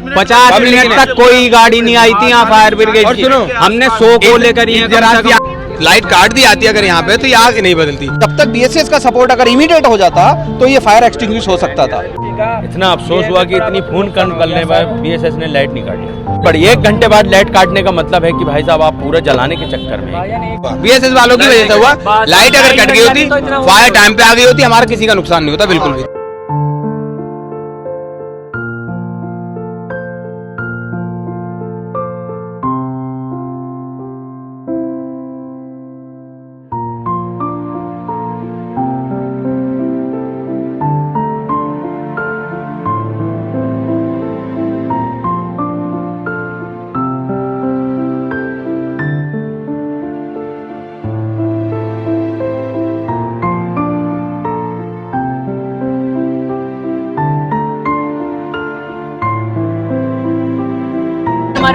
50 minute तक कोई गाड़ी नहीं आई थी यहाँ फायर ब्रिगेड की। हमने 100 को लेकर लाइट काट दी जाती है अगर यहाँ पे तो ये आग नहीं बदलती। तब तक बीएसएस का सपोर्ट अगर इमीडिएट हो जाता तो ये फायर एक्सटिंग्विश हो सकता था। इतना अफसोस हुआ कि इतनी खून करने के बाद बीएसएस ने लाइट नहीं काटी। पर 1 घंटे बाद लाइट काटने का मतलब है कि भाई साहब आप पूरा जलाने के चक्कर में। बीएसएस वालों की वजह से हुआ। लाइट अगर कट गई होती, फायर टाइम पे आ गई होती, हमारा किसी का नुकसान नहीं होता बिल्कुल भी।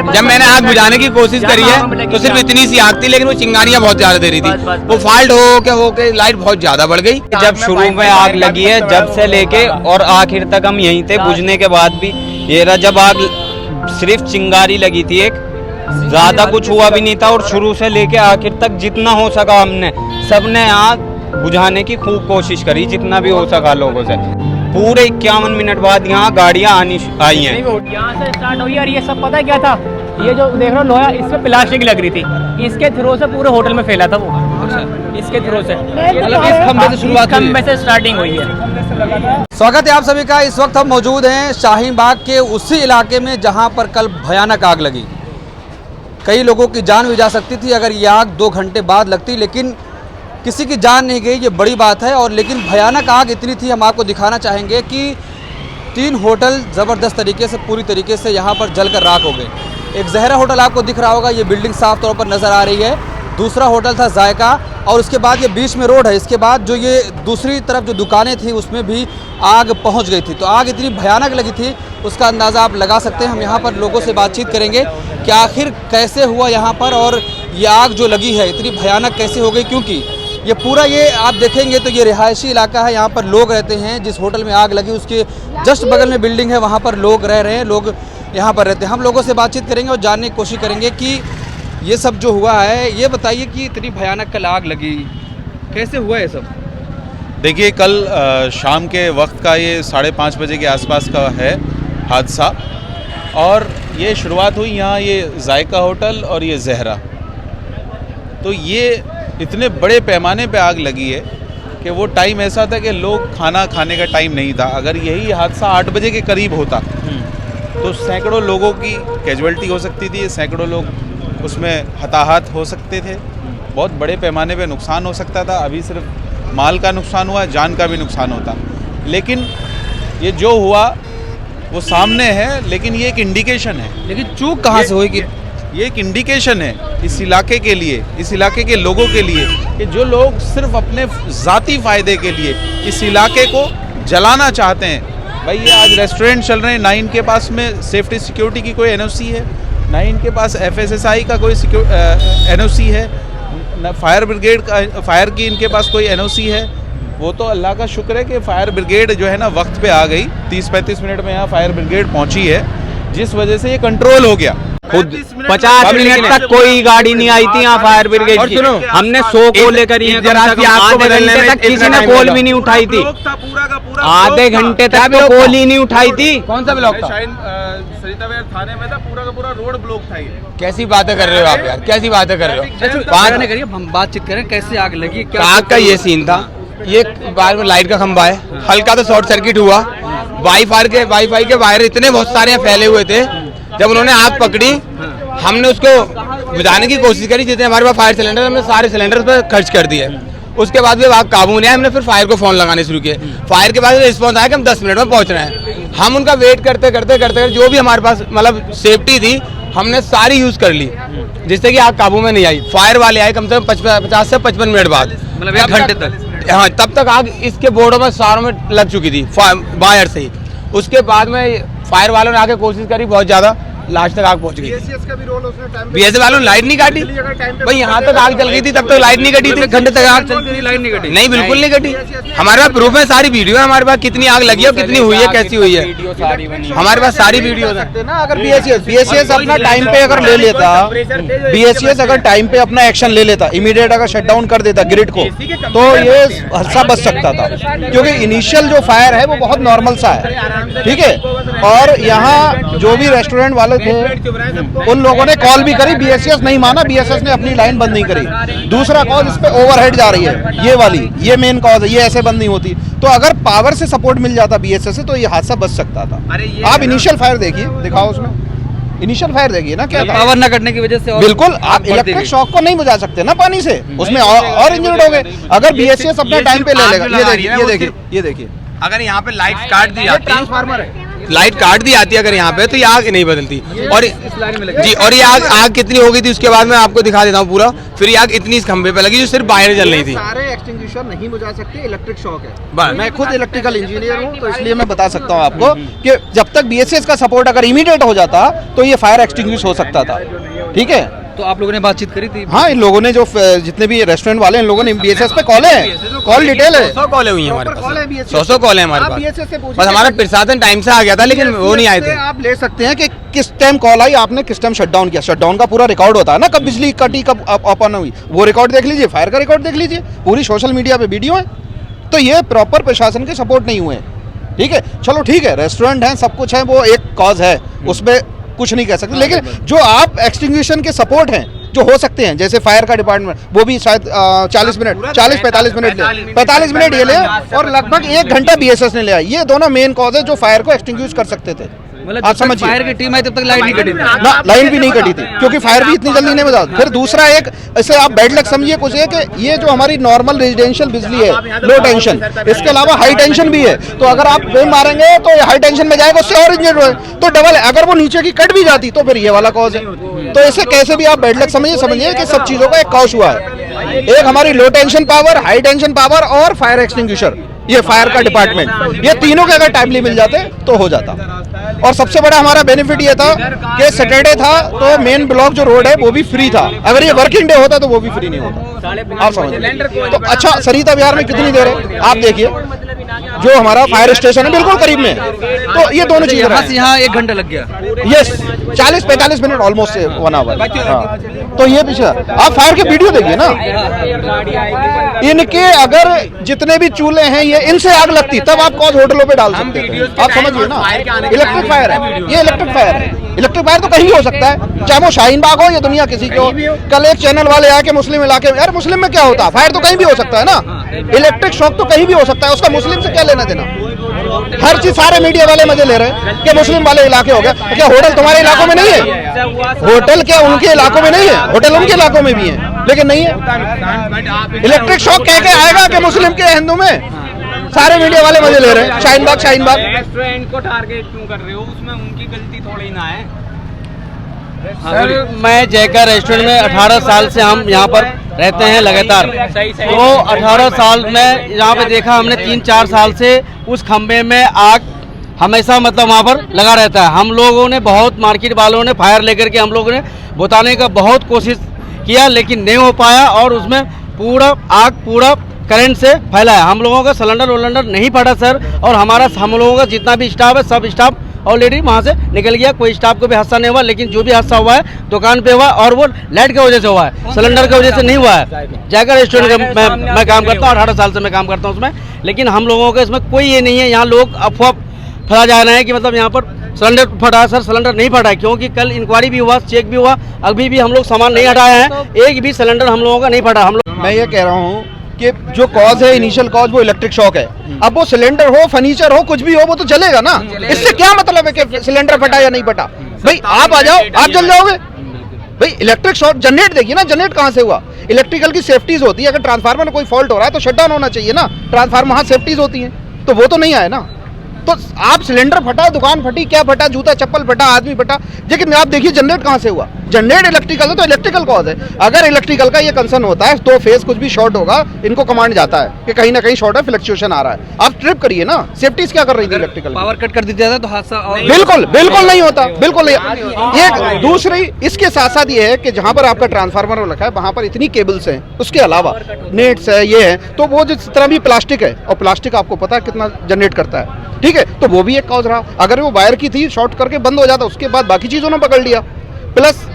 जब मैंने आग बुझाने की कोशिश करी है तो सिर्फ इतनी सी आग थी, लेकिन वो चिंगारियां बहुत ज्यादा दे रही थी। वो फॉल्ट हो के लाइट बहुत ज्यादा बढ़ गई। जब शुरू में आग लगी है, जब से लेके और आखिर तक हम यहीं थे, बुझने के बाद भी ये रहा। जब आग सिर्फ चिंगारी लगी थी, एक ज्यादा कुछ हुआ भी नहीं था। और शुरू से लेके आखिर तक जितना हो सका हमने सबने आग बुझाने की खूब कोशिश करी, जितना भी हो सका लोगों से। पूरे 51 मिनट बाद यहाँ गाड़ियाँ आई हैं। यहाँ से स्टार्ट हुई और ये सब पता क्या था, ये जो देख रहे हो लोहा, इसमें प्लास्टिक लग रही थी। इसके थ्रू से पूरे होटल में फैला था वो। इसके थ्रू से मतलब इस खंबे से शुरुआत, खंबे से स्टार्टिंग हुई है। स्वागत है आप सभी का। इस वक्त हम मौजूद हैं शाहीन बाग के उसी इलाके में जहां पर कल भयानक आग लगी। कई लोगों की जान भी जा सकती थी अगर ये आग 2 घंटे बाद लगती, लेकिन किसी की जान नहीं गई, ये बड़ी बात है। और लेकिन भयानक आग इतनी थी, हम आपको दिखाना चाहेंगे कि 3 होटल ज़बरदस्त तरीके से पूरी तरीके से यहाँ पर जलकर राख हो गए। एक जहरा होटल आपको दिख रहा होगा, ये बिल्डिंग साफ तौर पर नज़र आ रही है। दूसरा होटल था जायका, और उसके बाद ये बीच में रोड है। इसके बाद जो ये दूसरी तरफ जो दुकानें थी उसमें भी आग पहुंच गई थी। तो आग इतनी भयानक लगी थी, उसका अंदाज़ा आप लगा सकते हैं। हम यहाँ पर लोगों से बातचीत करेंगे कि आखिर कैसे हुआ यहाँ पर, और ये आग जो लगी है इतनी भयानक कैसे हो गई। क्योंकि ये पूरा ये आप देखेंगे तो ये रिहायशी इलाका है, यहाँ पर लोग रहते हैं। जिस होटल में आग लगी उसके जस्ट बगल में बिल्डिंग है, वहाँ पर लोग रह रहे हैं, लोग यहाँ पर रहते हैं। हम लोगों से बातचीत करेंगे और जानने की कोशिश करेंगे कि ये सब जो हुआ है, ये बताइए कि इतनी भयानक कल आग लगी, कैसे हुआ ये सब? देखिए, कल शाम के वक्त का ये 5:30 बजे के आसपास का है हादसा। और ये शुरुआत हुई यहाँ ये जायका होटल और ये जहरा। तो ये इतने बड़े पैमाने पे आग लगी है कि वो टाइम ऐसा था कि लोग खाना खाने का टाइम नहीं था। अगर यही हादसा 8 बजे के करीब होता तो सैकड़ों लोगों की कैजुअल्टी हो सकती थी, सैकड़ों लोग उसमें हताहत हो सकते थे, बहुत बड़े पैमाने पे नुकसान हो सकता था। अभी सिर्फ माल का नुकसान हुआ, जान का भी नुकसान होता। लेकिन ये जो हुआ वो सामने है, लेकिन ये एक इंडिकेशन है। लेकिन चूक कहाँ से हुई? कि ये एक इंडिकेशन है इस इलाके के लिए, इस इलाके के लोगों के लिए, कि जो लोग सिर्फ अपने ज़ाती फ़ायदे के लिए इस इलाके को जलाना चाहते हैं। भाई ये आज रेस्टोरेंट चल रहे हैं, ना इनके पास में सेफ्टी सिक्योरिटी की कोई एनओसी है, ना इनके पास एफएसएसआई का कोई एनओसी है, ना फायर ब्रिगेड का फायर की इनके पास कोई एनओसी है। वो तो अल्लाह का शुक्र है कि फायर ब्रिगेड जो है ना वक्त पे आ गई। 30-35 मिनट में यहाँ फायर ब्रिगेड पहुँची है, जिस वजह से ये कंट्रोल हो गया। खुद 50 मिनट तक कोई गाड़ी नहीं आई थी यहाँ फायर ब्रिगेड की। हमने 100 को लेकर आधे घंटे तक किसी ने कॉल भी नहीं उठाई थी। आधे घंटे तक तो कॉल ही नहीं उठाई थी। कौन सा ब्लॉक था? सरिता विहार थाने में था, पूरा का पूरा रोड ब्लॉक था। ये कैसी बातें कर रहे हो आप यार, कैसी बातें कर रहे हो? बात नहीं करिए, हम बातचीत करें कैसे आग लगी। आग का ये सीन था, ये बाहर में लाइट का खंभा है, हल्का तो शॉर्ट सर्किट हुआ। वाईफाई के वायर इतने बहुत सारे फैले हुए थे। जब उन्होंने आग पकड़ी, हमने उसको बुझाने की कोशिश करी, जितने हमारे पास फायर सिलेंडर हमने सारे सिलेंडर पर खर्च कर दिए। उसके बाद भी आग काबू नहीं आया, हमने फिर फायर को फ़ोन लगाने शुरू किए। फायर के बाद रिस्पॉन्स आया कि हम 10 मिनट में पहुंच रहे हैं। हम उनका वेट करते करते जो भी हमारे पास मतलब सेफ्टी थी हमने सारी यूज़ कर ली, जिससे कि आग काबू में नहीं आई। फायर वाले आए कम से कम 50 से 55 मिनट बाद, मतलब 1 घंटे तक। हाँ, तब तक आग इसके बोर्डों में सारों में लग चुकी थी वायर से ही। उसके बाद में फायर वालों ने आके कोशिश करी बहुत ज़्यादा, लास्ट तक आग पहुंच गई। बीएसएस का भी रोल उसने टाइम बीएसएस वालों ने लाइट नहीं काटी भाई, यहाँ तक आग जल गई थी तब तक लाइट नहीं कटी थी। एक घंटे तक आग चलती थी, लाइट नहीं कटी। नहीं, बिल्कुल नहीं कटी। हमारे पास प्रूफ है, सारी वीडियो है हमारे पास, कितनी आग लगी है, कितनी हुई है, कैसी हुई है, हमारे पास सारी वीडियो है ना। अगर बीएसएस अपना टाइम पे अगर ले लेता, बीएसएस अगर टाइम पे अपना एक्शन ले लेता, इमीडिएट अगर शटडाउन कर देता ग्रिड को, तो ये हादसा बच सकता था। क्योंकि इनिशियल जो फायर है वो बहुत नॉर्मल सा है, ठीक है। और यहाँ जो भी रेस्टोरेंट वाले थे उन लोगों ने कॉल भी करी, बीएसएस नहीं माना, बीएसएस ने अपनी लाइन बंद नहीं करी। दूसरा कॉल इस पे ओवरहेड जा रही है, ये वाली, ये मेन कॉज है, ये ऐसे बंद नहीं होती। तो अगर पावर से सपोर्ट मिल जाता बीएसएस से तो ये हादसा बच सकता था। आप इनिशियल फायर देखिए, दिखाओ उसमें इनिशियल फायर देखिए ना क्या था। पावर न कटने की वजह से और बिल्कुल, आप इलेक्ट्रिक शॉक को नहीं बुझा सकते ना पानी से, उसमें और इंजर्ड हो गए। अगर बीएसएस अपना टाइम पे ले लेगा, ये देखिए अगर यहाँ पे लाइट काट दी जाती, ट्रांसफार्मर है, लाइट काट दी जाती अगर यहाँ पे, तो ये आग नहीं बदलती। और जी, और ये आग कितनी हो गई थी उसके बाद मैं आपको दिखा देता हूँ पूरा। फिर ये आग इतनी इस खंभे पे लगी जो सिर्फ बाहर जल रही थी। सारे एक्सटिंग्विशर नहीं बुझा सकते, इलेक्ट्रिक शॉक है। बस। मैं खुद इलेक्ट्रिकल इंजीनियर हूँ, तो इसलिए मैं बता सकता हूँ आपको कि जब तक बीएसएस का सपोर्ट अगर इमीडिएट हो जाता तो ये फायर एक्सटिंग्विश हो सकता था, ठीक है। तो आप लोगों ने बातचीत करी थी? हाँ, इन लोगों ने जो जितने भी रेस्टोरेंट वाले हैं, इन लोगों ने बीएसएस पे कॉल है, कॉल डिटेल है, 100 कॉलें हुई हैं हमारे पास, 100 कॉलें हैं हमारे बीएसएस से पास। बस हमारा प्रशासन टाइम से आ गया था, लेकिन वो नहीं आए थे। आप ले सकते हैं कि किस टाइम कॉल आई, आपने किस टाइम शटडाउन किया। शटडाउन का पूरा रिकॉर्ड होता है ना, कब बिजली कटी, कब ओपन हुई, वो रिकॉर्ड देख लीजिए, फायर का रिकॉर्ड देख लीजिए, पूरी सोशल मीडिया पे वीडियो है। तो ये प्रॉपर प्रशासन के सपोर्ट नहीं हुए, ठीक है। चलो ठीक है, रेस्टोरेंट है, सब कुछ है, वो एक कॉज है, उसमें कुछ नहीं कह सकते। लेकिन जो आप एक्सटिंग्विशन के सपोर्ट हैं जो हो सकते हैं, जैसे फायर का डिपार्टमेंट, वो भी शायद 40 मिनट 45 मिनट ले, 45 मिनट ये ले, और लगभग 1 घंटा बीएसएस ने लिया। ये दोनों मेन कॉज है जो फायर को एक्सटिंग्विश कर सकते थे। आप समझिए, फायर की टीम आई तब तक लाइट नहीं कटी थी ना, लाइन भी नहीं कटी थी, क्योंकि फायर भी इतनी जल्दी नहीं बुझा। फिर दूसरा एक ऐसे आप बैड लक समझिए कुछ है कि ये जो हमारी नॉर्मल रेजिडेंशियल बिजली है, लो टेंशन, इसके अलावा हाई टेंशन भी है। तो अगर आप फ्लेम मारेंगे तो हाई टेंशन में जाएगा, उससे और इंजर्ड हुए, तो डबल है। अगर वो नीचे की कट भी जाती तो फिर ये वाला कॉज है। तो ऐसे कैसे भी आप बैड लक समझिए कि सब चीजों का एक कॉज हुआ है। एक हमारी low tension power, high tension power और फायर एक्सटिंग्विशर, ये फायर का डिपार्टमेंट, ये तीनों के अगर टाइमली मिल जाते तो हो जाता। और सबसे बड़ा हमारा बेनिफिट ये था कि सैटरडे था तो मेन ब्लॉक जो रोड है वो भी फ्री था। अगर ये वर्किंग डे होता तो वो भी फ्री नहीं होता, आप समझिए। तो अच्छा, सरिता विहार में कितनी देर है आप देखिए, जो हमारा फायर स्टेशन है बिल्कुल करीब में, तो ये दोनों चीजें यहाँ 1 घंटा लग गया। Yes, 40-45 minute almost 1 hour. तो ये पीछे आप फायर के वीडियो देखिए ना, इनके अगर जितने भी चूल्हे हैं ये इनसे आग लगती तब आप कॉज होटलों पे डाल सकते हैं, आप समझिए ना। इलेक्ट्रिक फायर है ये, इलेक्ट्रिक फायर है। इलेक्ट्रिक फायर तो कहीं हो सकता है, चाहे वो शाहीन बाग हो या दुनिया किसी के हो। कल एक चैनल वाले आके मुस्लिम इलाके में, यार मुस्लिम में क्या होता है, फायर तो कहीं भी हो सकता है ना, इलेक्ट्रिक शॉक तो कहीं भी हो सकता है, उसका मुस्लिम से क्या लेना देना। हर चीज सारे मीडिया वाले मजे ले रहे हैं कि मुस्लिम वाले इलाके हो गए। क्या होटल तुम्हारे इलाकों में नहीं है? होटल क्या उनके इलाकों में नहीं है? होटल उनके इलाकों में भी है, लेकिन नहीं है। इलेक्ट्रिक शॉक कह के आएगा कि मुस्लिम के हिंदू में, सारे मीडिया वाले मजे ले रहे हैं। शाहीन बाग रेस्टोरेंट को टारगेट क्यों कर रहे हो? उसमें उनकी गलती थोड़ी ना है। सर, मैं जयका रेस्टोरेंट में 18 साल से हम यहाँ पर रहते हैं लगातार। तो 18 साल में यहाँ पे देखा हमने 3-4 साल से उस खंबे में आग हमेशा मतलब वहाँ पर लगा रहता है। हम लोगों ने बहुत, मार्केट वालों ने फायर लेकर के हम लोगों ने बुताने का बहुत कोशिश किया, लेकिन नहीं हो पाया। और उसमें पूरा आग पूरा करंट से फैला है। हम लोगों का सिलेंडर नहीं फटा सर, और हम लोगों का जितना भी स्टाफ है सब स्टाफ ऑलरेडी वहाँ से निकल गया, कोई स्टाफ को भी हादसा नहीं हुआ। लेकिन जो भी हादसा हुआ है दुकान पे हुआ, और वो लाइट की वजह से हुआ है, सिलेंडर की वजह से नहीं हुआ है। जाकर रेस्टोरेंट का मैं काम करता हूँ, 18 साल से मैं काम करता हूँ उसमें। लेकिन हम लोगों का इसमें कोई ये नहीं है, यहाँ लोग अफवाह फैला जा रहे हैं कि मतलब यहाँ पर सिलेंडर फटा है। सर, सिलेंडर नहीं फटा है, क्योंकि कल इंक्वायरी भी हुआ, चेक भी हुआ, अभी भी हम लोग सामान नहीं हटाए हैं, एक भी सिलेंडर हम लोगों का नहीं फटा। हम लोग, मैं ये कह रहा हूँ कि जो कॉज है, इनिशियल कॉज, वो इलेक्ट्रिक शॉक है। अब वो सिलेंडर हो, फर्नीचर हो, कुछ भी हो, वो तो जलेगा ना। इससे क्या मतलब है कि सिलेंडर फटा या नहीं फटा? भाई आप आ जाओ, आप जल जाओगे। भाई इलेक्ट्रिक शॉक, जनरेट देखिए ना, जनरेट कहाँ से हुआ? इलेक्ट्रिकल की सेफ्टीज होती है, अगर ट्रांसफार्मर में कोई फॉल्ट हो रहा है तो शटडाउन होना चाहिए ना। ट्रांसफार्मर वहाँ सेफ्टीज होती हैं, तो वो तो नहीं आए ना। तो आप सिलेंडर फटा, दुकान फटी, क्या फटा, जूता चप्पल फटा, आदमी फटा, लेकिन आप देखिए जनरेट कहाँ से हुआ। जनरेट इलेक्ट्रिकल है तो इलेक्ट्रिकल कॉज है। अगर इलेक्ट्रिकल का ये कंसर्न होता है तो फेज कुछ भी शॉर्ट होगा, इनको कमांड जाता है कि कहीं ना कहीं शॉर्ट है, फ्लक्चुएशन आ रहा है। आप ट्रिप करिए ना, सेफ्टीज क्या कर रही थी इलेक्ट्रिकल, पावर कट कर दिया जाता तो हादसा बिल्कुल बिल्कुल नहीं होता, बिल्कुल नहीं। एक दूसरी इसके साथ साथ ये है कि जहां पर आपका ट्रांसफार्मर रखा है वहां पर इतनी केबल्स हैं, उसके अलावा नेट्स है, ये है, तो वो जिस तरह भी प्लास्टिक है, और प्लास्टिक आपको पता है कितना जनरेट करता है, ठीक है, तो वो भी एक कॉज रहा। अगर वो वायर की थी, शॉर्ट करके बंद हो जाता, उसके बाद बाकी चीजों ने पकड़ लिया, प्लस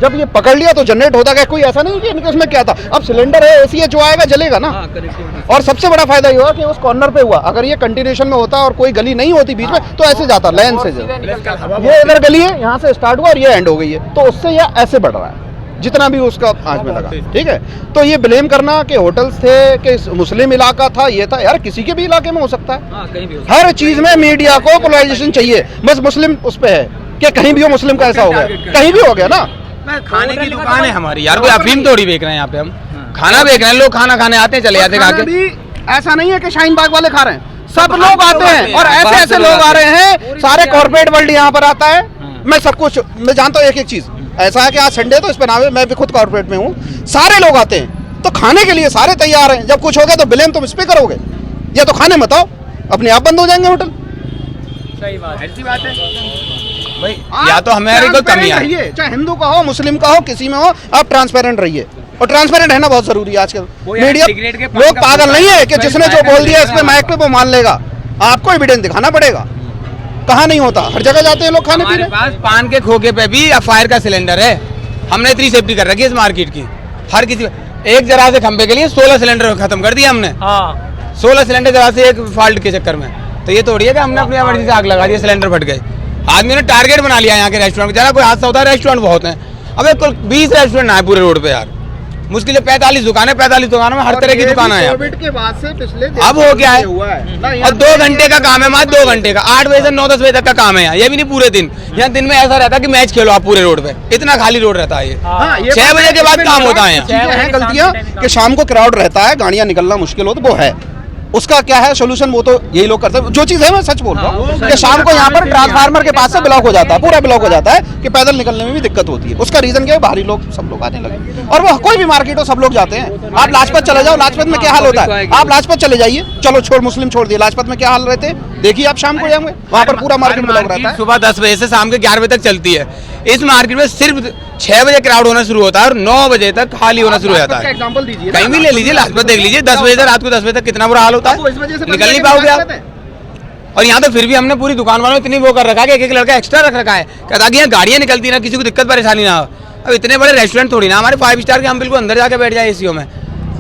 जब ये पकड़ लिया तो जनरेट होता गया। कोई ऐसा नहीं कि इनके उसमें क्या था, अब सिलेंडर है, एसी है, जो आएगा जलेगा ना। और सबसे बड़ा फायदा ये हुआ कि उस कॉर्नर पे हुआ। अगर ये कंटिन्यूशन में होता और कोई गली नहीं होती बीच में तो ऐसे जाता लाइन से, ये इधर गली है, यहाँ से स्टार्ट हुआ और ये एंड हो गई है, तो उससे ये ऐसे बढ़ रहा है जितना भी उसका आंच में लगा, ठीक है। तो ये ब्लेम करना कि होटल्स थे, कि मुस्लिम इलाका था, ये था, यार किसी के भी इलाके में हो सकता है। हर चीज में मीडिया को पोलराइजेशन चाहिए, बस मुस्लिम उस पे है कि कहीं भी हो मुस्लिम का ऐसा हो गया, कहीं भी हो गया ना। खाने की दुकान है हमारी यार, कोई अफीम थोड़ी बेच रहे हैं यहाँ पे, हम खाना बेच रहे हैं, लोग खाना खाने आते हैं, चले जाते हैं भी ऐसा नहीं है कि शाहीन बाग वाले खा रहे हैं, सब लोग आते हैं और ऐसे ऐसे लोग आ रहे हैं, सारे कॉर्पोरेट वर्ल्ड यहाँ पर आता है। मैं सब कुछ मैं जानता हूँ, एक एक चीज ऐसा है कि आज संडे तो इस पे नाम है, मैं भी खुद कॉर्पोरेट में हूँ, सारे लोग आते हैं तो खाने के लिए सारे तैयार हैं। जब कुछ हो गया तो ब्लेम तुम इस पे करोगे, या तो खाने मत आओ, अपने आप बंद हो जाएंगे होटल। सही बात है, ऐसी बात है भाई, या तो हमारी कोई कमी है, चाहे हिंदू का हो, मुस्लिम का हो, किसी में हो, आप ट्रांसपेरेंट रहिए, और ट्रांसपेरेंट रहना बहुत जरूरी है आजकल। मीडिया लोग पागल नहीं है कि जिसने जो बोल दिया इस पे माइक पे वो मान लेगा, आपको एविडेंस दिखाना पड़ेगा। कहाँ नहीं होता, हर जगह जाते हैं लोग खाने पीने। पास पान के खोखे पे भी फायर का सिलेंडर है, हमने इतनी सेफ्टी कर रखी है इस मार्केट की। हर किसी एक जरा से खंबे के लिए 16 सिलेंडर खत्म कर दिया हमने। 16 सिलेंडर जरा से एक फॉल्ट के चक्कर में, तो ये थोड़ी है कि हमने अपनी इमरजेंसी से आग लगा दी, सिलेंडर फट गए। आदमी ने टारगेट बना लिया यहाँ के रेस्टोरेंट, जरा कोई हादसा होता है, रेस्टोरेंट बहुत है। अब कुल 20 रेस्टोरेंट है पूरे रोड पे यार, मुश्किल 45 दुकानें, 45 दुकानों में हर तरह की दुकान है। कोविड के बाद से पिछले अब हो क्या है, और 2 घंटे का काम है, मात्र 2 घंटे का, 8 बजे से 9-10 बजे तक का काम है यहाँ, ये भी नहीं पूरे दिन। यहाँ दिन में ऐसा रहता है कि मैच खेलो आप पूरे रोड पे, इतना खाली रोड रहता है ये। 6 बजे के बाद काम होता है यहाँ। गलतियाँ कि शाम को क्राउड रहता है, गाड़ियाँ निकलना मुश्किल हो, तो वो है, उसका क्या है सोल्यूशन, वो तो यही लोग करते हैं। जो चीज़ है मैं सच बोल रहा हूँ कि शाम को यहाँ पर ट्रांसफार्मर के पास से ब्लॉक हो जाता है, पूरा ब्लॉक हो जाता है कि पैदल निकलने में भी दिक्कत होती है। उसका रीजन क्या है, बाहरी लोग सब लोग आने लगे, और वो कोई भी मार्केट हो सब लोग जाते हैं। आप लाजपत चले जाओ, लाजपत में क्या हाल होता है, आप लाजपत चले जाइए, चलो छोड़ मुस्लिम छोड़ दिए, लाजपत में क्या हाल रहते हैं देखिए आप, शाम को जाएंगे वहाँ पर पूरा मार्केट ब्लॉक रहता है। सुबह 10 बजे से शाम के 11 बजे तक चलती है। इस मार्केट में सिर्फ 6 बजे क्राउड होना शुरू होता है और 9 बजे तक खाली होना शुरू हो जाता है। एग्जांपल दीजिए, कहीं भी ले लीजिए, लाजपत देख लीजिए, 10 बजे से रात को 10 बजे तक कितना बुरा हाल होता है, निकल नहीं पाओगे आप। और यहाँ तो फिर भी हमने पूरी दुकान वालों इतनी वो कर रखा है कि एक लड़का एक्स्ट्रा रख रखा है ताकि यहाँ गाड़ियाँ निकलती ना, किसी को दिक्कत परेशानी ना हो। अब इतने बड़े रेस्टोरेंट थोड़ी ना हमारे 5 स्टार के, हम बिल्कुल अंदर जाके बैठ जाए एसीओ में।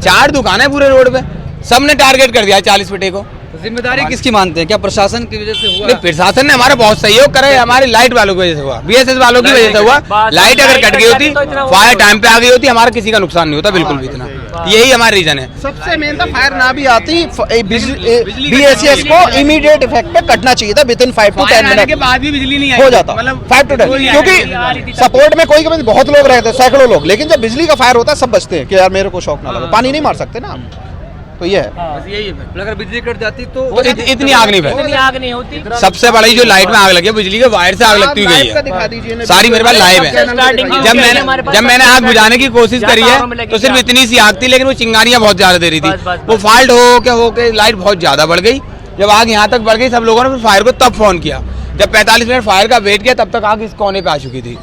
4 दुकानें पूरे रोड पे, सबने टारगेट कर दिया 40 फीटे को। जिम्मेदारी किसकी मानते हैं, क्या प्रशासन की वजह से हुआ? प्रशासन ने हमारा बहुत सहयोग करे, हमारी लाइट वालों की वजह से हुआ, बीएसएस वालों की वजह से हुआ। लाइट अगर कट गई होती, फायर टाइम पे आ गई होती, हमारा किसी का नुकसान नहीं होता बिल्कुल भी इतना। यही हमारा रीजन है। सबसे मेन था फायर ना भी आती, बीएसएस को इमीडिएट इफेक्ट पे कटना चाहिए था, विद इन 5 to 10 मिनट के बाद भी बिजली नहीं हो जाता, 5 to 10, क्योंकि सपोर्ट में कोई बहुत लोग रहते हैं, सैकड़ों लोग, लेकिन जब बिजली का फायर होता है सब बचते हैं कि यार मेरे को शौक ना लगे, पानी नहीं मार सकते ना, तो ये है। यही है, अगर बिजली कट जाती तो इतनी आग नहीं फैलती। इतनी आग नहीं होती। सबसे बड़ी जो लाइट में आग लगी है, बिजली के वायर से आग लगती हुई है, सारी मेरे पास लाइव है। जब मैंने आग बुझाने की कोशिश करी है तो सिर्फ इतनी सी आग थी, लेकिन वो चिंगारियां बहुत ज्यादा दे रही थी। वो फॉल्ट हो के लाइट बहुत ज्यादा बढ़ गई। जब आग यहाँ तक बढ़ गई, सब लोगों ने फिर फायर को तब फोन किया, जब 45 मिनट फायर का वेट किया, तब तक आग इस कोने पे आ चुकी थी।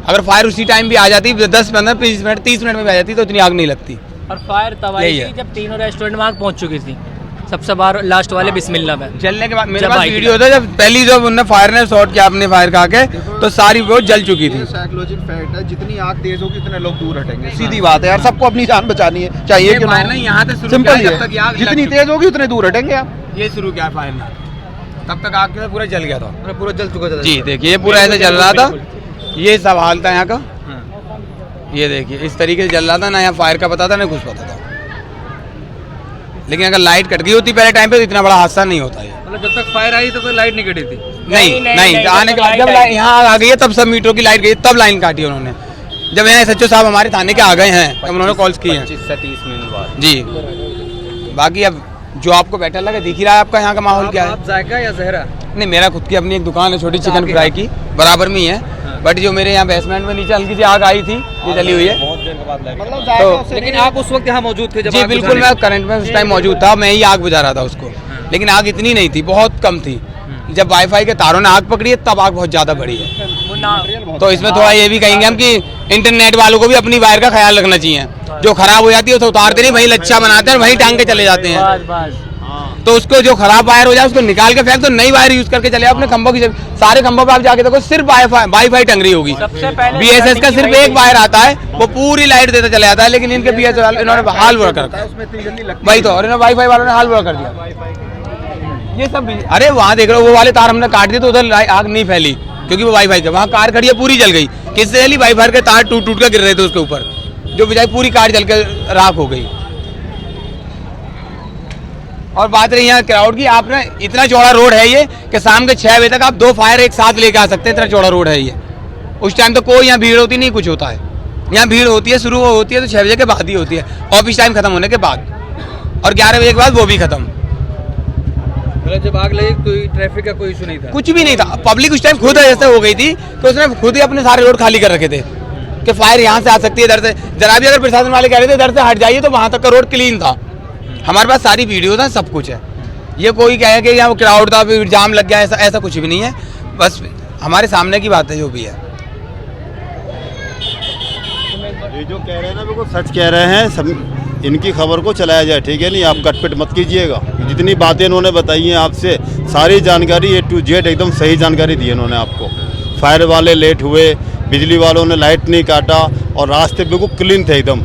अगर फायर उसी टाइम भी आ जाती, 10, 15, 20 मिनट, 30 मिनट में भी आ जाती, तो इतनी आग नहीं लगती। और फायर तब आई थी जब तीनों रेस्टोरेंट में आग पहुंच चुकी थी, सबसे बाहर लास्ट वाले बिस्मिल्लाह में जलने के बाद मेरे पास वीडियो था, जब पहली जब उन्होंने फायर ने शॉट किया अपने फायर का के, तो सारी वो जल चुकी थी। साइकोलॉजिकल फैक्ट है, जितनी आग तेज होगी उतने लोग दूर हटेंगे, सीधी बात है यार, सबको अपनी जान बचानी है, चाहिए कि ना, सिंपल है, जितनी तेज होगी उतने दूर हटेंगे आप। ये शुरू किया फायर ने, तब तक आग के पूरा जल गया था, पूरा जल चुका था जी। देखिए पूरा ऐसे जल रहा था, ये सब हाल था यहाँ का। ये देखिए इस तरीके से जल रहा था, ना यहाँ फायर का पता था ना कुछ पता था। लेकिन अगर लाइट कट गई होती पहले टाइम पे तो इतना बड़ा हादसा नहीं होता है। मतलब जब तक फायर आई तब तक लाइट नहीं कटी थी? नहीं, आने के बाद जब यहाँ आ गई है तब सब मीटरों की लाइट गई, तब लाइन काटी उन्होंने। जब यहाँ सच्चो साहब हमारे थाने के आ गए हैं तब उन्होंने कॉल्स किए हैं 25 से 30 मिनट बाद जी। बाकी अब जो आपको बेटर लगे, दिख ही रहा है आपका यहाँ का माहौल क्या है। जायका या जहरा? नहीं, मेरा खुद की अपनी एक दुकान है छोटी चिकन फ्राई की, बराबर में ही है। बट जो मेरे यहाँ बेसमेंट में नीचे हल्की सी आग आई थी, ये जली हुई है। तो लेकिन आप उस वक्त यहाँ मौजूद थे जब जी आग बिल्कुल, बुझाने मैं करंट में उस टाइम मौजूद था, मैं ही आग बुझा रहा था उसको। लेकिन आग इतनी नहीं थी, बहुत कम थी। जब वाईफाई के तारों ने आग पकड़ी है तब आग बहुत ज़्यादा बढ़ी है। तो इसमें थोड़ा ये भी कहेंगे हम कि इंटरनेट वालों को भी अपनी वायर का ख्याल रखना चाहिए। जो खराब हो जाती है तो उतारते नहीं, वहीं लच्छा बनाते हैं और वहीं टांग के चले जाते हैं। तो उसको जो खराब वायर हो जाए उसको निकाल के फेंक दो, नई वायर यूज करके चले अपने खंभों की। सारे खंभों पे आप जाके देखो सिर्फ वाईफाई टंग रही होगी। बीएसएस का सिर्फ एक वायर आता है, वो पूरी लाइट देता चला जाता है। लेकिन इनके बीएसएस वाले इन्होंने हाल बुरा कर रखा, वही तो, और इन्होंने वाईफाई वालों ने हाल बुरा कर दिया। ये सब भी, अरे वहाँ देख रहे हो वो वाले तार हमने काट दिए तो उधर आग नहीं फैली, क्योंकि वो वाईफाई के, वहाँ कार खड़ी है पूरी जल गई। किससे जली? वाईफाई के तार टूट टूट कर गिर रहे थे उसके ऊपर, जो बजाय पूरी कार जल के राख हो गई। और बात रही यहाँ क्राउड की, आपने इतना चौड़ा रोड है ये कि शाम के 6 बजे तक आप 2 फायर एक साथ लेके आ सकते हैं, इतना चौड़ा रोड है ये। उस टाइम तो कोई यहाँ भीड़ होती नहीं, कुछ होता है। यहाँ भीड़ होती है, शुरू होती है तो 6 बजे के बाद ही होती है, ऑफिस टाइम खत्म होने के बाद, और 11 बजे के बाद वो भी खत्म। जब आग लगी कोई ट्रैफिक का कोई इशू नहीं था? कुछ भी नहीं था। पब्लिक उस टाइम खुद ऐसे हो गई थी कि उसने खुद ही अपने सारे रोड खाली कर रखे थे कि फायर यहाँ से आ सकती है, इधर से। जरा भी अगर प्रशासन वाले कह रहे थे इधर से हट जाइए तो वहाँ तक का रोड क्लीन था। हमारे पास सारी वीडियो था, सब कुछ है। ये कोई कहे कि यहाँ क्राउड था फिर जाम लग गया, ऐसा कुछ भी नहीं है। बस हमारे सामने की बात है जो भी है। ये जो कह रहे हैं ना बिल्कुल सच कह रहे हैं, सब इनकी खबर को चलाया जाए, ठीक है? नहीं, आप कटपिट मत कीजिएगा। जितनी बातें इन्होंने बताई हैं आपसे, सारी जानकारी A to Z एकदम सही जानकारी दी है इन्होंने आपको। फायर वाले लेट हुए, बिजली वालों ने लाइट नहीं काटा, और रास्ते बिल्कुल क्लीन थे एकदम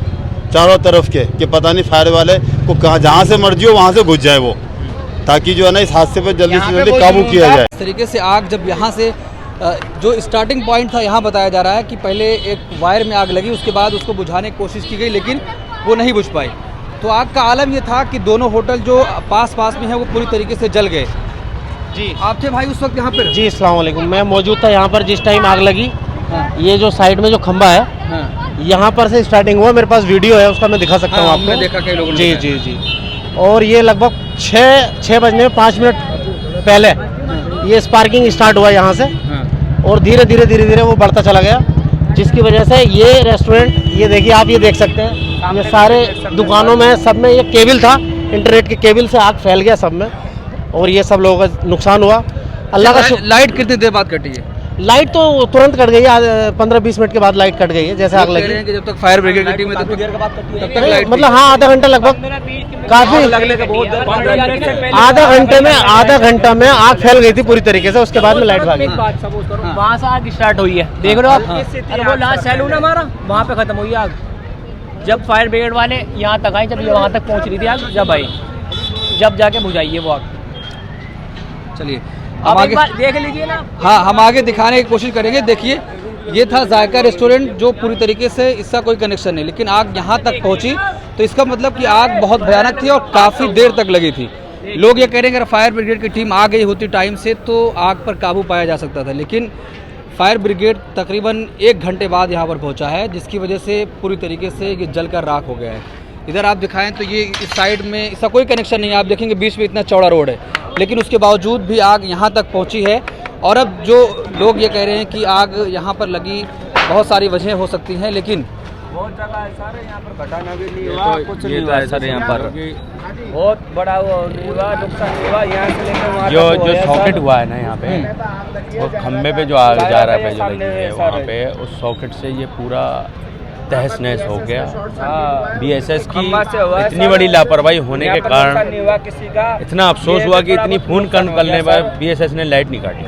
चारों तरफ के, कि पता नहीं फायर वाले को कहाँ जहाँ से मर्जी हो वहाँ से घुस जाए वो, ताकि जो है ना इस हादसे पर जल्दी से जल्दी काबू किया जाए। इस तरीके से आग जब यहाँ से जो स्टार्टिंग पॉइंट था, यहाँ बताया जा रहा है कि पहले एक वायर में आग लगी, उसके बाद उसको बुझाने की कोशिश की गई लेकिन वो नहीं बुझ पाई। तो आग का आलम ये था कि दोनों होटल जो पास में हैं वो पूरी तरीके से जल गए। जी आप थे भाई उस वक्त यहाँ पर? जी, अस्सलाम वालेकुम। मैं मौजूद था यहाँ पर जिस टाइम आग लगी। ये जो साइड में जो खंबा है, यहाँ पर से स्टार्टिंग हुआ। मेरे पास वीडियो है उसका, मैं दिखा सकता हूँ आपको। देखा कई लोगों ने। जी जी जी। और ये लगभग 6 बजने में 5 मिनट पहले ये स्पार्किंग स्टार्ट हुआ यहाँ से, और धीरे धीरे वो बढ़ता चला गया, जिसकी वजह से ये रेस्टोरेंट, ये देखिए आप, ये देख सकते हैं, ये सारे दुकानों में सब में ये केबल था, इंटरनेट के केबल से आग फैल गया सब में, और ये सब लोगों का नुकसान हुआ। अल्लाह का लाइट कितनी देर बाद कटी है? लाइट तो तुरंत कट गई है, 15-20 मिनट के बाद लाइट कट गई है जैसे आग लगी। कि जब तक फायर ब्रिगेड की टीम है तब तक लाइट, मतलब हाँ, आधा घंटा लगभग, काफी आधा घंटा में आग फैल गई थी पूरी तरीके से। उसके बाद में लाइट भागी। वहाँ से आग स्टार्ट हुई है, देख रहे हो आप, वो लास्ट सैलून है हमारा, वहाँ पे खत्म हुई आग। जब फायर ब्रिगेड वाले यहाँ तक आए, जब ये वहाँ तक पहुँच रही थी आग, जब आई, जब जाके बुझाई है वो आग। चलिए अब एक बार देख लीजिए ना। हाँ, हम आगे दिखाने की कोशिश करेंगे। देखिए, ये था जायका रेस्टोरेंट, जो पूरी तरीके से इसका कोई कनेक्शन नहीं, लेकिन आग यहाँ तक पहुँची तो इसका मतलब कि आग बहुत भयानक थी और काफ़ी देर तक लगी थी। लोग ये कह रहे हैं अगर फायर ब्रिगेड की टीम आ गई होती टाइम से तो आग पर काबू पाया जा सकता था, लेकिन फायर ब्रिगेड तकरीबन 1 घंटे बाद यहाँ पर पहुँचा है, जिसकी वजह से पूरी तरीके से ये जलकर राख हो गया है। इधर आप दिखाएं तो ये इस साइड में इसका कोई कनेक्शन नहीं है, आप देखेंगे बीच में इतना चौड़ा रोड है, लेकिन उसके बावजूद भी आग यहाँ तक पहुँची है। और अब जो लोग ये कह रहे हैं कि आग यहाँ पर लगी, बहुत सारी वजह हो सकती हैं, लेकिन बहुत जगह है सर, यहाँ पर घटाना भी नहीं हुआ, कुछ नहीं हुआ सर। यहाँ पर बहुत बड़ा वो नहीं हुआ, नुकसान हुआ यहाँ से लेकर वहाँ तक। जो सॉकेट हुआ है ना यहाँ पे, वो खम्भे पे जो आग जा रहा है, जो लगी है वहाँ पे, उस सॉकेट से ये पूरा तहस नहस हो गया। बीएसएस की इतनी बड़ी लापरवाही होने के कारण इतना अफसोस हुआ कि इतनी खून कन करने पर बीएसएस ने लाइट नहीं काटी।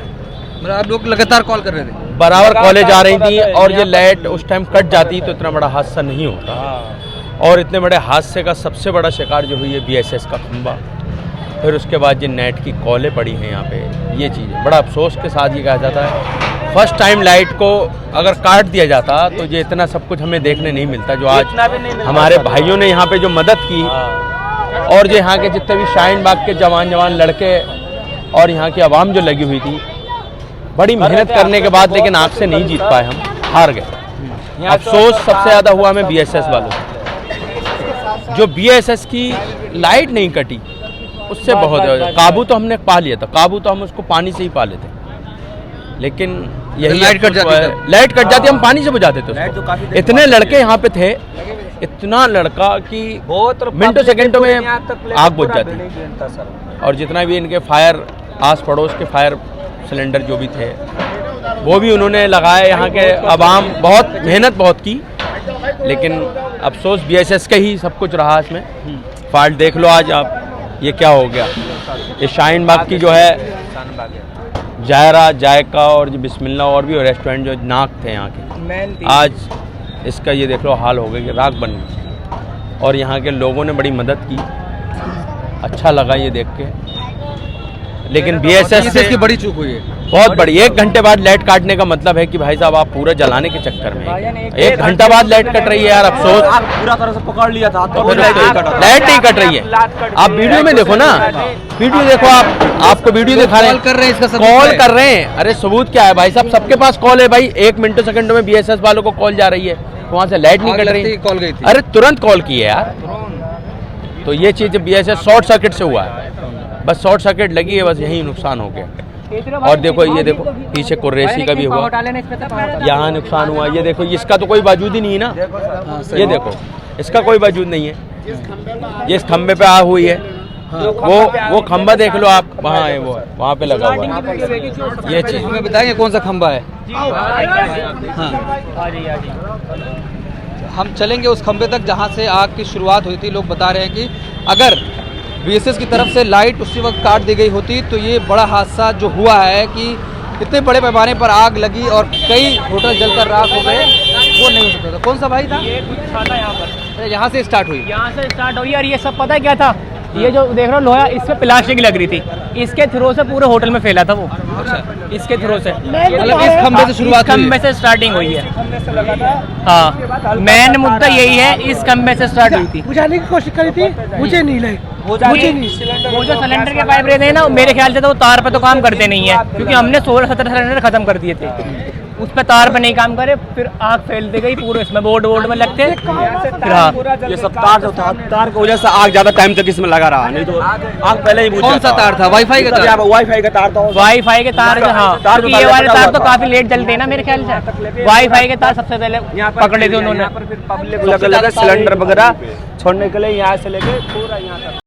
मतलब आप लोग लगातार कॉल कर रहे थे? बराबर कॉलेज आ रही थी, और ये लाइट उस टाइम कट जाती तो इतना बड़ा हादसा नहीं होता। और इतने बड़े हादसे का सबसे बड़ा शिकार जो हुई है बीएसएस का खंभा, फिर उसके बाद ये नेट की कॉलें पड़ी हैं यहाँ पे। ये चीज़ बड़ा अफसोस के साथ ये कहा जाता है, फर्स्ट टाइम लाइट को अगर काट दिया जाता तो ये इतना सब कुछ हमें देखने नहीं मिलता जो आज हमारे भाइयों ने यहाँ पे जो मदद की, और जो यहाँ के जितने भी शाहीन बाग के जवान लड़के और यहाँ की आवाम जो लगी हुई थी, बड़ी मेहनत करने के बाद, लेकिन आग से नहीं जीत पाए, हम हार गए। अफसोस सबसे ज़्यादा हुआ हमें बीएसएस वालों को, जो बीएसएस की लाइट नहीं कटी, उससे बहुत काबू तो हमने पा लिया था, काबू तो हम उसको पानी से ही पा लेते, लेकिन यही लाइट कट जाती है, लाइट कट जाती, हम पानी से बुझाते थे उसको। इतने लड़के यहाँ पे थे, इतना लड़का कि मिनटों सेकंडों में आग बुझ जाती। और जितना भी इनके फायर आस पड़ोस के फायर सिलेंडर जो भी थे वो भी उन्होंने लगाए। यहाँ के आवाम बहुत मेहनत बहुत की, लेकिन अफसोस BSS का ही सब कुछ रहा इसमें। फॉल्ट देख लो आज आप, ये क्या हो गया। ये शाहीन बाग की जो है जायरा, जायका और जो बिस्मिल्ला और भी रेस्टोरेंट जो नाक थे यहाँ के, आज इसका ये देख लो हाल हो गया कि राख बन गई। और यहाँ के लोगों ने बड़ी मदद की, अच्छा लगा ये देख के। लेकिन BSS से की बड़ी चूक हुई है, बहुत बड़ी। 1 घंटे बाद लाइट काटने का मतलब है कि भाई साहब आप पूरा जलाने के चक्कर में, 1 घंटा बाद लाइट कट रही है यार, अफसोस। पूरा तरह से पकड़ लिया था तो लाइट नहीं कट रही है। आप वीडियो में देखो ना, वीडियो देखो, आपको वीडियो दिखा रहे हैं, कर रहे हैं, इसका कॉल कर रहे हैं। अरे सबूत क्या है भाई साहब, सबके पास कॉल है भाई। 1 मिनटों सेकंडों में BSS वालों को कॉल जा रही है, वहाँ से लाइट नहीं कट रही, कॉल गई थी। अरे तुरंत कॉल की है यार। तो ये चीज़ BSS शॉर्ट सर्किट से हुआ है, बस शॉर्ट सर्किट लगी है, बस यही नुकसान हो गया। और देखो ये देखो पीछे कुर्रेशी का भी हुआ, यहाँ नुकसान हुआ। ये देखो इसका तो कोई वजूद ही नहीं है ना, ये देखो इसका कोई वजूद नहीं है। ये इस खंबे पे आ हुई है, वो खंबा देख लो आप, वहाँ है वो, वहाँ पे लगा हुआ है। ये चीज़ हमें बताएंगे कौन सा खंबा है? हम चलेंगे उस खंबे तक जहाँ से आग की शुरुआत हुई थी। लोग बता रहे हैं कि अगर BSS की तरफ से लाइट उसी वक्त काट दी गई होती तो ये बड़ा हादसा जो हुआ है कि इतने बड़े पैमाने पर आग लगी और कई होटल जलकर राख हो गए, वो नहीं हो सकता था। कौन सा भाई था? ये कुछ था ना यहाँ पर, यहाँ से स्टार्ट हुई, यहाँ से स्टार्ट हुई। और ये सब पता क्या था, ये जो देख रहे हो लोहा, इसमें प्लास्टिक लग रही थी, इसके थ्रू से पूरे होटल में फैला था वो। इसके थ्रू से, मतलब इस खंबे से शुरुआत, खंबे से स्टार्टिंग हुई है। हाँ, मेन मुद्दा यही है, इस खंबे से स्टार्ट हुई थी। बुझाने की कोशिश करी थी, मुझे नहीं लगी। वो जो सिलेंडर के पाइप रहते हैं ना, मेरे ख्याल से तो वो तार पे तो काम करते नहीं है, क्योंकि हमने 16-17 सिलेंडर खत्म कर दिए थे, उस पे तार पे नहीं काम करे, फिर आग फैलती गई पूरे इसमें, बोर्ड में लगते। फिर हाँ, ये सब तार जो था, तार की वजह से आग ज्यादा टाइम तक इसमें लगा रहा, नहीं तो आग पहले ही बुझ कौन सा तार था? वाईफाई का तार? वाईफाई का तार था, वाईफाई के तार जो, हाँ, क्योंकि ये वाले तार तो काफी लेट जलते हैं ना मेरे ख्याल से। वाईफाई के तार सबसे पहले पकड़े थे उन्होंने, सिलेंडर वगैरह छोड़ने के लिए यहाँ से लेके पूरा यहाँ तक।